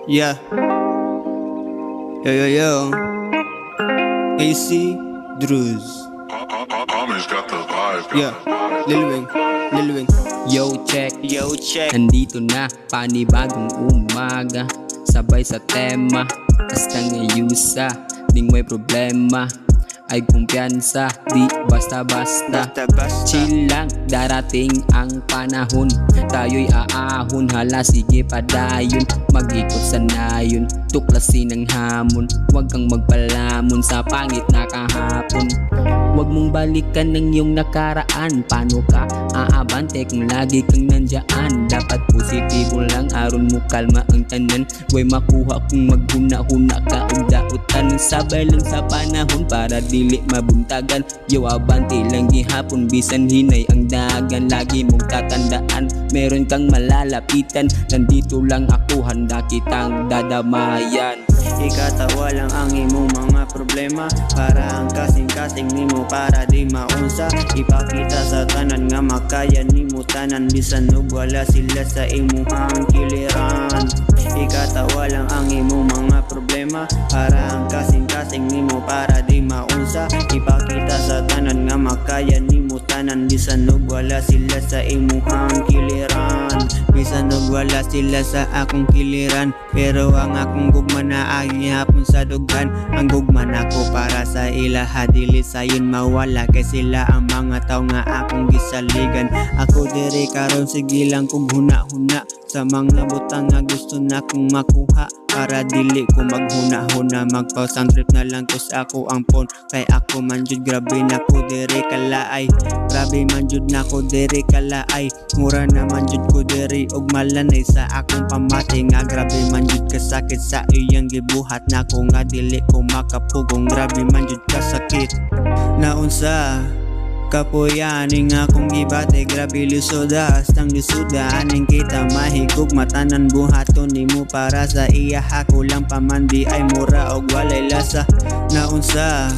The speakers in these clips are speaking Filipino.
Yeah. Yo, yo, yo. AC Drews. Amish got the vibe. Yeah. Lil Wing. Lil Wing. Yo check, Yo, check. nandito na, panibagong umaga. Sabay sa tema, hasta ngayusa. Ding may problema, ay kumpiyansa. Di basta-basta, Basta-basta. chill lang, darating ang panahon. Tayo'y aahon, hala sige padayon. Mag-ikot sa nayon, tuklasin ang hamon. Huwag kang magpalamon sa pangit na kahapon. Huwag mong balikan ng iyong nakaraan. Paano ka aabante kung lagi kang nandyan? Dapat positibo lang, aron mo kalma ang tanan. Huwag makuha kung maghuna-huna ka o dautan. Sabay lang sa panahon para dili mabuntagan. Yo abante lang gihapon, bisan hinay ang dagan. Lagi mong tatandaan, meron kang malalapitan. Nandito lang ako, handa kitang dadamayan. Ikatawa lang ang imong mga problema, para ang kasing-kasing nimo para di maunsa. Ipakita sa tanan nga makaya nimo tanan, bisan ug wala sila sa imong kiliran. Ikatawa lang ang imong mga problema, para ang kasing-kasing nimo para di maunsa. Ipakita sa tanan nga makaya nimo tanan, bisan ug wala sila sa imong kiliran. Bisan ug wala sila sa akong kiliran, pero ang akong gugma na agi hapon sa dughan. Ang gugma nako para sa ilaha, dili sayon mawala, kay sila ang mga tao nga akong gisaligan. Ako diri karon sige lang kog huna-huna sa mga butang nga gusto na kong makuha, para dili ko maghuna-huna. Magpausang trip na lang ko sa ako ang phone, kay ako man jud grabe na ko diri kalaay. Grabe man jud na ko diri kalaay, mura naman jud ko diri og malanay sa akong pamati. Nga grabe man jud kasakit sa iyang gibuhat nako, nga dili ko makapugong. Grabe man jud kasakit naunsa kapuyaning akong gibate. Grabe lusoda, hastang lusoda aning kita mahigog matanan buhaton nimo para sa iya. Ako lang pamandi ay mura og walay lasa. Naunsa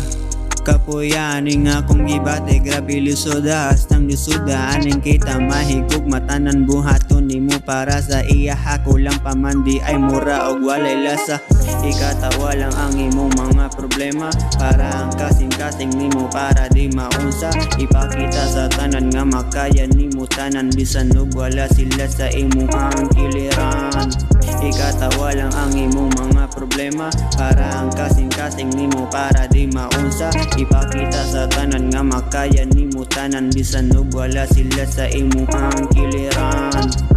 kapuyaning akong gibate. Grabe lusoda, hastang lusoda aning kita mahigog matanan buhaton nimo para sa iya. Ako lang pamandi ay mura og walay lasa. Ikatawa lang ang imong mga problema, para ang kasing-kasing nimo para di maunsa. Ipakita sa tanan nga makaya nimo tanan, bisan ug wala sila sa imong kiliran. Ikatawa lang ang imong mga problema, para ang kasing-kasing nimo para di maunsa. Ipakita sa tanan nga makaya nimo tanan, bisan ug wala sila sa imong kiliran.